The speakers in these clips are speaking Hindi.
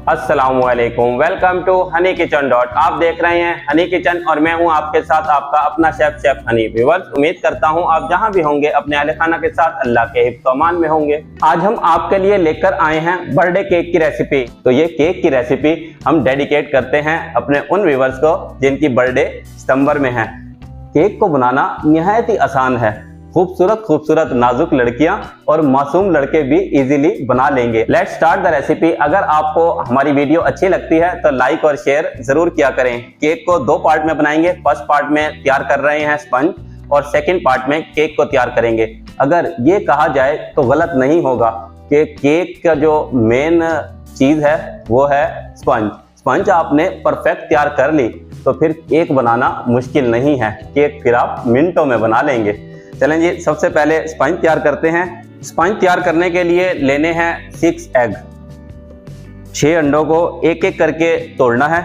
अस्सलामुअलैकुम, welcome to Honey Kitchen dot. आप देख रहे हैं हनी किचन और मैं हूं आपके साथ आपका अपना शेफ हनी। व्यूअर्स, उम्मीद करता हूं आप जहां भी होंगे अपने अहले खाना के साथ अल्लाह के हिफ्ज़-ओ-अमान में होंगे। आज हम आपके लिए लेकर आए हैं बर्थडे केक की रेसिपी। तो ये केक की रेसिपी हम डेडिकेट करते हैं अपने उन व्यूअर्स को जिनकी बर्थडे सितंबर में है। केक को बनाना निहायत ही आसान है। खूबसूरत नाजुक लड़कियां और मासूम लड़के भी इजीली बना लेंगे। Let's start the recipe. अगर आपको हमारी वीडियो अच्छी लगती है तो लाइक और शेयर जरूर किया करें। केक को दो पार्ट में बनाएंगे। फर्स्ट पार्ट में तैयार कर रहे हैं स्पंज और सेकंड पार्ट में केक को तैयार करेंगे। अगर ये कहा जाए तो गलत नहीं होगा कि केक का जो मेन चीज है वो है स्पंज। स्पंज आपने परफेक्ट तैयार कर ली तो फिर केक बनाना मुश्किल नहीं है। केक फिर आप मिनटों में बना लेंगे। चलें जी, सबसे पहले स्पंज तैयार करते हैं। स्पंज तैयार करने के लिए लेने हैं 6 एग। 6 अंडों को एक एक करके तोड़ना है।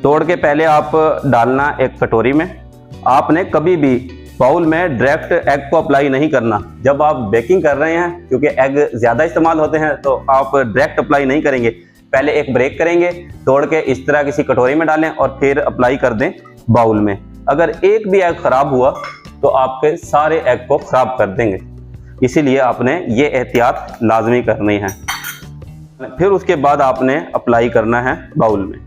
तोड़ के पहले आप डालना एक कटोरी में। आपने कभी भी बाउल में डायरेक्ट एग को अप्लाई नहीं करना। जब आप बेकिंग कर रहे हैं, क्योंकि एग ज़्यादा इस्तेमाल होते हैं, तो आप डायरेक्ट अप्लाई नहीं करेंगे। पहले एक ब्रेक करेंगे, तोड़ के इस तरह किसी कटोरी में डालें और फिर अप्लाई कर दें बाउल में। अगर एक भी एग खराब हुआ तो आपके सारे एग को खराब कर देंगे, इसीलिए आपने ये एहतियात लाजमी करनी है। फिर उसके बाद आपने अप्लाई करना है बाउल में।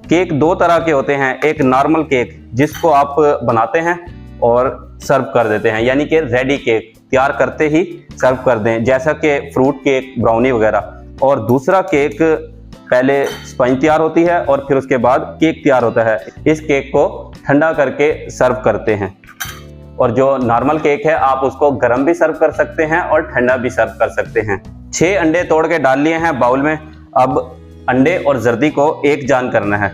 केक दो तरह के होते हैं। एक नॉर्मल केक जिसको आप बनाते हैं और सर्व कर देते हैं, यानी कि रेडी केक तैयार करते ही सर्व कर दें, जैसा कि फ्रूट केक, ब्राउनी वगैरह। और दूसरा केक पहले स्पंज तैयार होती है और फिर उसके बाद केक तैयार होता है। इस केक को ठंडा करके सर्व करते हैं। और जो नॉर्मल केक है आप उसको गर्म भी सर्व कर सकते हैं और ठंडा भी सर्व कर सकते हैं। 6 अंडे तोड़ के डाल लिए हैं बाउल में। अब अंडे और जर्दी को एक जान करना है।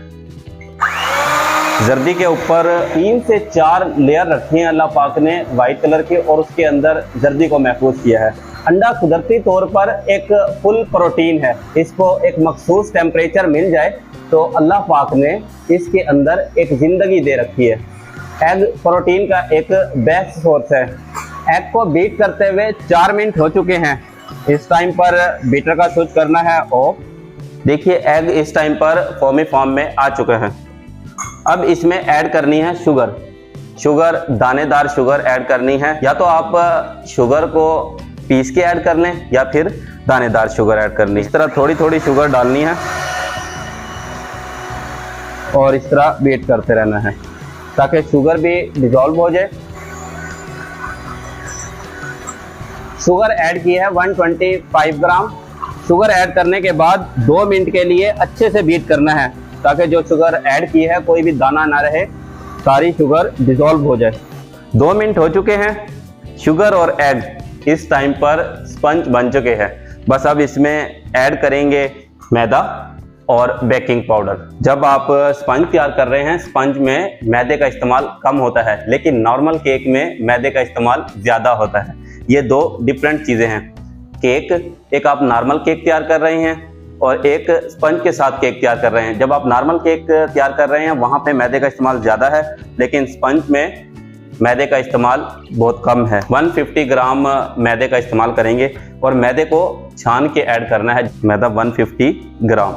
जर्दी के ऊपर 3 से 4 लेयर रखी हैं अल्लाह पाक ने वाइट कलर के, और उसके अंदर जर्दी को महफूज किया है। अंडा कुदरती तौर पर एक फुल प्रोटीन है। इसको एक मखसूस टेम्परेचर मिल जाए तो अल्लाह पाक ने इसके अंदर एक जिंदगी दे रखी है। एग प्रोटीन का एक बेस्ट सोर्स है। एग को बीट करते हुए 4 मिनट हो चुके हैं। इस टाइम पर बीटर का स्विच करना है ऑफ। देखिए एग इस टाइम पर फोमी फॉर्म में आ चुके हैं। अब इसमें ऐड करनी है शुगर, दानेदार शुगर ऐड करनी है। या तो आप शुगर को पीस के ऐड कर लें या फिर दानेदार शुगर ऐड करनी है। इस तरह थोड़ी थोड़ी शुगर डालनी है और इस तरह बीट करते रहना है ताकि शुगर भी डिसॉल्व हो जाए। शुगर ऐड की है 125 ग्राम। शुगर ऐड करने के बाद 2 मिनट के लिए अच्छे से बीट करना है ताकि जो शुगर ऐड की है कोई भी दाना ना रहे, सारी शुगर डिसॉल्व हो जाए। 2 मिनट हो चुके हैं। शुगर और एग इस टाइम पर स्पंज बन चुके हैं। बस अब इसमें ऐड करेंगे मैदा और बेकिंग पाउडर। जब आप स्पंज तैयार कर रहे हैं, स्पंज में मैदे का इस्तेमाल कम होता है, लेकिन नॉर्मल केक में मैदे का इस्तेमाल ज़्यादा होता है। ये 2 डिफरेंट चीज़ें हैं। केक, एक आप नॉर्मल केक तैयार कर रहे हैं और एक स्पंज के साथ केक तैयार कर रहे हैं। जब आप नॉर्मल केक तैयार कर रहे हैं वहाँ पे मैदे का इस्तेमाल ज़्यादा है, लेकिन स्पंज में मैदे का इस्तेमाल बहुत कम है। 150 ग्राम मैदे का इस्तेमाल करेंगे और मैदे को छान के ऐड करना है। मैदा 150 ग्राम,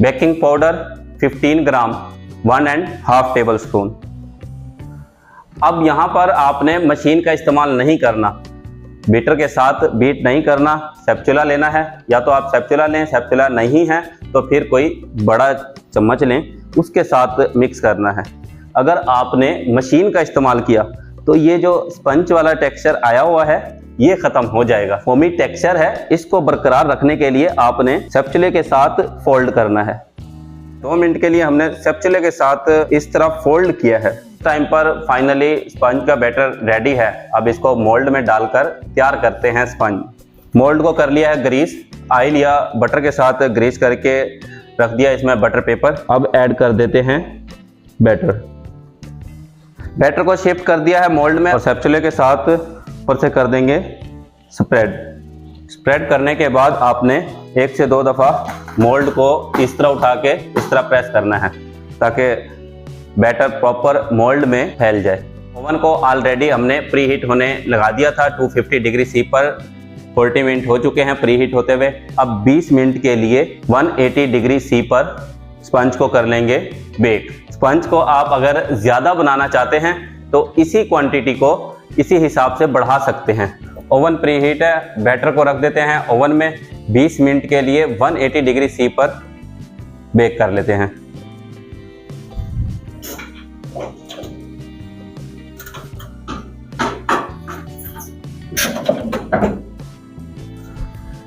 बेकिंग पाउडर 15 ग्राम, 1.5 टेबल स्पून। अब यहाँ पर आपने मशीन का इस्तेमाल नहीं करना, बीटर के साथ बीट नहीं करना, स्पैचुला लेना है। या तो आप स्पैचुला लें, स्पैचुला नहीं है तो फिर कोई बड़ा चम्मच लें, उसके साथ मिक्स करना है। अगर आपने मशीन का इस्तेमाल किया तो ये जो स्पंज वाला टेक्सचर आया हुआ है ये खत्म हो जाएगा। फोमी टेक्सचर है, इसको बरकरार रखने के लिए आपने स्पैचुले के साथ फोल्ड करना है। 2 मिनट के लिए हमने स्पैचुले के साथ इस तरह फोल्ड किया है। टाइम पर फाइनली स्पंज का बैटर रेडी है। अब इसको मोल्ड में डालकर तैयार करते हैं स्पंज। मोल्ड को कर लिया है ग्रीस, ऑयल या बटर के साथ ग्रीस करके रख दिया इसमें बटर पेपर। अब ऐड कर देते हैं बैटर को शिफ्ट कर दिया है मोल्ड में और स्पैचुले के साथ ऊपर से कर देंगे स्प्रेड करने के बाद आपने 1 से 2 दफ़ा मोल्ड को इस तरह उठा के इस तरह प्रेस करना है ताकि बैटर प्रॉपर मोल्ड में फैल जाए। ओवन को ऑलरेडी हमने प्री हीट होने लगा दिया था 250 डिग्री सी पर 40 मिनट हो चुके हैं प्री हीट होते हुए। अब 20 मिनट के लिए 180 डिग्री सी पर स्पंज को कर लेंगे बेक। स्पंज को आप अगर ज़्यादा बनाना चाहते हैं तो इसी क्वांटिटी को इसी हिसाब से बढ़ा सकते हैं। ओवन प्री हीट है, बैटर को रख देते हैं ओवन में 20 मिनट के लिए 180 डिग्री सी पर बेक कर लेते हैं।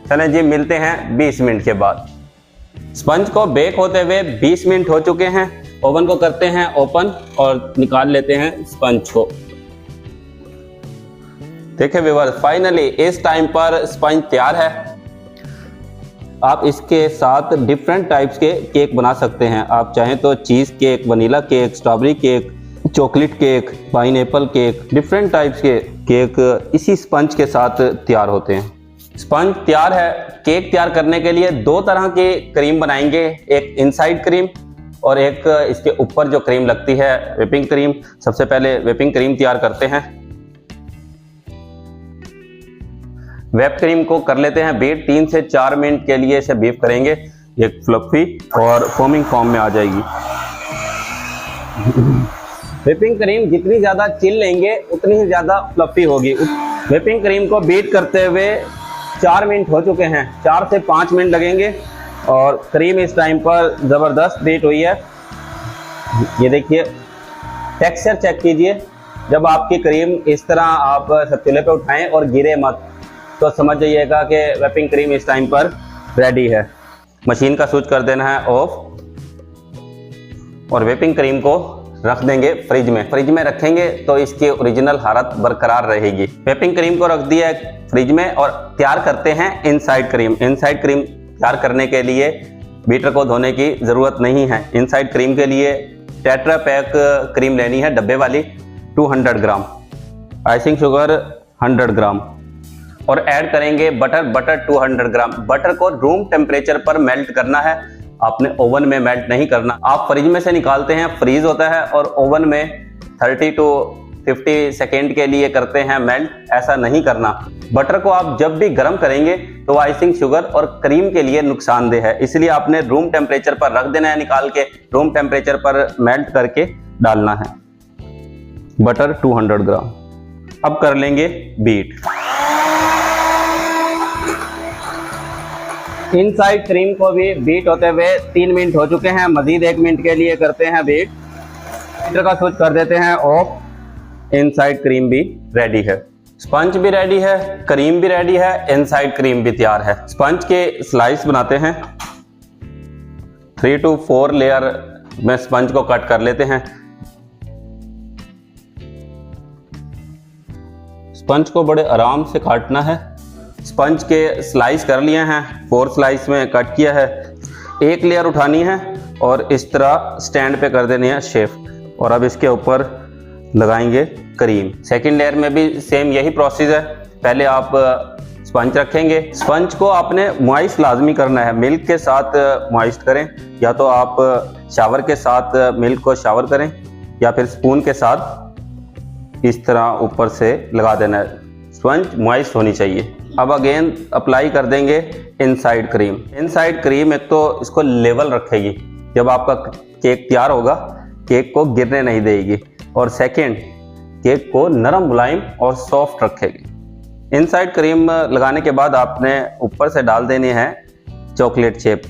चलें जी, मिलते हैं 20 मिनट के बाद। स्पंज को बेक होते हुए 20 मिनट हो चुके हैं। ओवन को करते हैं ओपन और निकाल लेते हैं स्पंज को। देखिए व्यूअर्स, फाइनली इस टाइम पर स्पंज तैयार है। आप इसके साथ डिफरेंट टाइप्स के केक बना सकते हैं। आप चाहें तो cheese cake, vanilla cake, strawberry cake, chocolate cake, pineapple cake, different types के केक इसी स्पंज के साथ तैयार होते हैं। स्पंज तैयार है। केक तैयार करने के लिए दो तरह की क्रीम बनाएंगे, एक इनसाइड क्रीम और एक इसके ऊपर जो क्रीम लगती है व्हिपिंग क्रीम। सबसे पहले व्हिपिंग क्रीम तैयार करते हैं। व्हिप क्रीम को कर लेते हैं बीट। 3 से 4 मिनट के लिए इसे बीफ करेंगे। ये फ्लफी और फोमिंग फॉर्म में आ जाएगी। व्हिपिंग क्रीम जितनी ज़्यादा चिल लेंगे उतनी ही ज़्यादा फ्लफी होगी। व्हिपिंग क्रीम को बीट करते हुए 4 मिनट हो चुके हैं। 4 से 5 मिनट लगेंगे और क्रीम इस टाइम पर ज़बरदस्त बीट हुई है। ये देखिए, टेक्सचर चेक कीजिए। जब आपकी क्रीम इस तरह आप चूल्हे पे उठाएं और गिरे मत, तो समझ जाइएगा कि व्हिपिंग क्रीम इस टाइम पर रेडी है। मशीन का स्विच कर देना है ऑफ और व्हिपिंग क्रीम को रख देंगे फ्रिज में। फ्रिज में रखेंगे तो इसकी ओरिजिनल हालत बरकरार रहेगी। व्हिपिंग क्रीम को रख दिया है फ्रिज में और तैयार करते हैं इनसाइड क्रीम। इनसाइड क्रीम तैयार करने के लिए बीटर को धोने की ज़रूरत नहीं है। इनसाइड क्रीम के लिए टेट्रा पैक क्रीम लेनी है, डब्बे वाली, 200 ग्राम, आइसिंग शुगर 100 ग्राम और ऐड करेंगे बटर 200 ग्राम। बटर को रूम टेम्परेचर पर मेल्ट करना है, आपने ओवन में मेल्ट नहीं करना। आप फ्रिज में से निकालते हैं, फ्रीज होता है और ओवन में 30 to 50 सेकेंड के लिए करते हैं मेल्ट, ऐसा नहीं करना। बटर को आप जब भी गर्म करेंगे तो आइसिंग शुगर और क्रीम के लिए नुकसानदेह है, इसलिए आपने रूम टेम्परेचर पर रख देना है, निकाल के रूम टेम्परेचर पर मेल्ट करके डालना है। बटर 200 ग्राम। अब कर लेंगे बीट। इनसाइड क्रीम को भी बीट होते हुए 3 मिनट हो चुके हैं। मजीद 1 मिनट के लिए करते हैं बीट। बीटर का स्विच कर देते हैं ऑफ। इनसाइड क्रीम भी रेडी है, स्पंज भी रेडी है, क्रीम भी रेडी है, इनसाइड क्रीम भी तैयार है। स्पंज के स्लाइस बनाते हैं। 3 to 4 लेयर में स्पंज को कट कर लेते हैं। स्पंज को बड़े आराम से काटना है। स्पंज के स्लाइस कर लिए हैं, 4 स्लाइस में कट किया है। एक लेयर उठानी है और इस तरह स्टैंड पे कर देनी है शिफ्ट और अब इसके ऊपर लगाएंगे क्रीम। सेकंड लेयर में भी सेम यही प्रोसेस है। पहले आप स्पंज रखेंगे। स्पंज को आपने मॉइस्ट लाजमी करना है, मिल्क के साथ मॉइस्ट करें, या तो आप शावर के साथ मिल्क को शावर करें या फिर स्पून के साथ इस तरह ऊपर से लगा देना है। स्पंज मॉइस्ट होनी चाहिए। अब अगेन अप्लाई कर देंगे इनसाइड क्रीम। इनसाइड क्रीम एक तो इसको लेवल रखेगी, जब आपका केक तैयार होगा केक को गिरने नहीं देगी, और सेकंड केक को नरम मुलायम और सॉफ्ट रखेगी। इनसाइड क्रीम लगाने के बाद आपने ऊपर से डाल देनी है chocolate chip.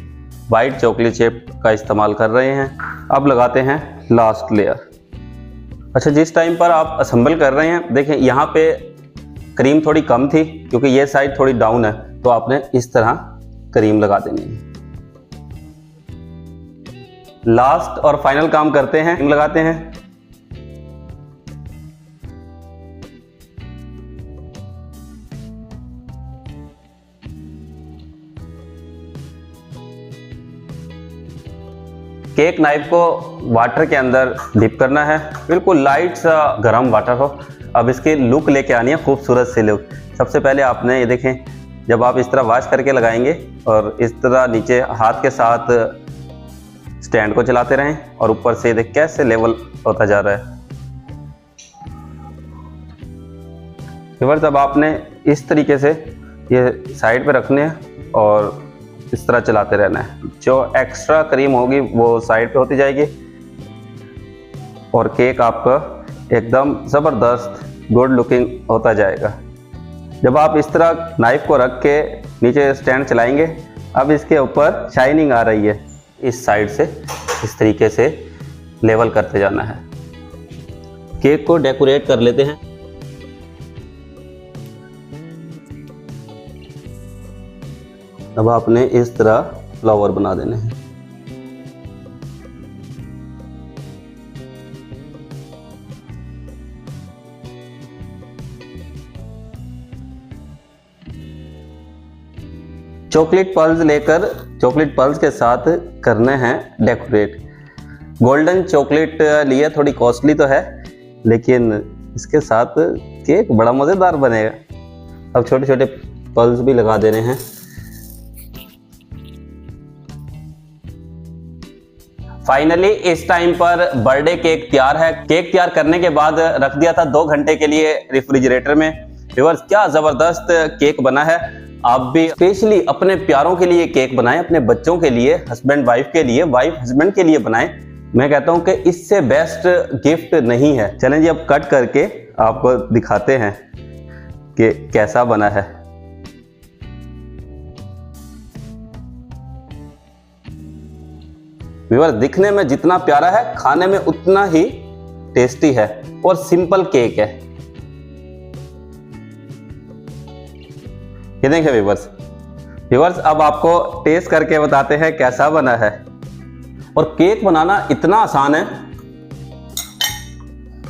White chocolate chip का इस्तेमाल कर रहे हैं। अब लगाते हैं लास्ट लेयर। अच्छा, जिस टाइम पर आप असेंबल कर रहे हैं, देखें यहाँ पे क्रीम थोड़ी कम थी क्योंकि ये साइड थोड़ी डाउन है, तो आपने इस तरह क्रीम लगा देनी है। लास्ट और फाइनल काम करते हैं, क्रीम लगाते हैं। केक नाइफ को वाटर के अंदर डिप करना है, बिल्कुल लाइट सा गर्म वाटर हो। अब इसकी लुक लेके आनी है, खूबसूरत सी लुक। सबसे पहले आपने ये देखें, जब आप इस तरह वॉश करके लगाएंगे और इस तरह नीचे हाथ के साथ स्टैंड को चलाते रहें और ऊपर से देख कैसे लेवल होता जा रहा है। फिर जब आपने इस तरीके से ये साइड पे रखने हैं और इस तरह चलाते रहना है। जो एक्स्ट्रा क्रीम होगी वो साइड पे होती जाएगी और केक आपका एकदम ज़बरदस्त गुड लुकिंग होता जाएगा। जब आप इस तरह नाइफ को रख के नीचे स्टैंड चलाएंगे, अब इसके ऊपर शाइनिंग आ रही है। इस साइड से इस तरीके से लेवल करते जाना है। केक को डेकोरेट कर लेते हैं। अब आपने इस तरह फ्लावर बना देने हैं। चॉकलेट पल्स लेकर चॉकलेट पल्स के साथ करने हैं डेकोरेट। गोल्डन चॉकलेट लिए थोड़ी कॉस्टली तो है, लेकिन इसके साथ केक बड़ा मज़ेदार बनेगा। अब छोटे छोटे पल्स भी लगा देने हैं। फाइनली इस टाइम पर बर्थडे केक तैयार है। केक तैयार करने के बाद रख दिया था 2 घंटे के लिए रेफ्रिजरेटर में। व्यूअर्स, क्या ज़बरदस्त केक बना है। आप भी स्पेशली अपने प्यारों के लिए केक बनाएं, अपने बच्चों के लिए, हस्बैंड वाइफ के लिए, वाइफ हस्बैंड के लिए बनाएं। मैं कहता हूं कि इससे बेस्ट गिफ्ट नहीं है। चलें जी, अब कट करके आपको दिखाते हैं कि कैसा बना है। व्यूअर्स, दिखने में जितना प्यारा है, खाने में उतना ही टेस्टी है और सिंपल केक है। ये देखिए व्यूअर्स, अब आपको टेस्ट करके बताते हैं कैसा बना है। और केक बनाना इतना आसान है,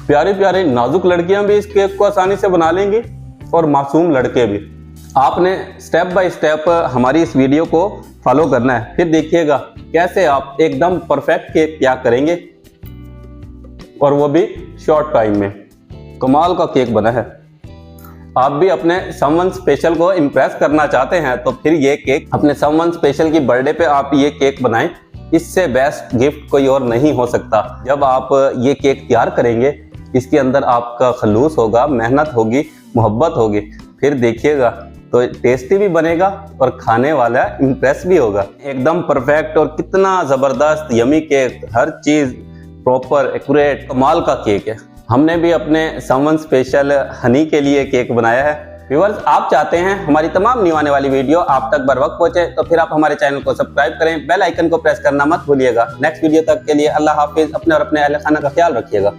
प्यारी प्यारी नाजुक लड़कियां भी इस केक को आसानी से बना लेंगी और मासूम लड़के भी। आपने स्टेप बाय स्टेप हमारी इस वीडियो को फॉलो करना है, फिर देखिएगा कैसे आप एकदम परफेक्ट केक तैयार करेंगे, और वो भी शॉर्ट टाइम में। कमाल का केक बना है। आप भी अपने समवन स्पेशल को इम्प्रेस करना चाहते हैं तो फिर ये केक अपने समवन स्पेशल की बर्थडे पे आप ये केक बनाएं। इससे बेस्ट गिफ्ट कोई और नहीं हो सकता। जब आप ये केक तैयार करेंगे, इसके अंदर आपका खलूस होगा, मेहनत होगी, मोहब्बत होगी, फिर देखिएगा तो टेस्टी भी बनेगा और खाने वाला इम्प्रेस भी होगा। एकदम परफेक्ट और कितना ज़बरदस्त यमी केक, हर चीज़ प्रॉपर एक्यूरेट, कमाल का केक है। हमने भी अपने समवन स्पेशल हनी के लिए केक बनाया है। व्यूअर्स, आप चाहते हैं हमारी तमाम न्यू आने वाली वीडियो आप तक बर वक्त पहुंचे, तो फिर आप हमारे चैनल को सब्सक्राइब करें, बेल आइकन को प्रेस करना मत भूलिएगा। नेक्स्ट वीडियो तक के लिए अल्लाह हाफिज। अपने और अपने अहले खाना का ख्याल रखिएगा।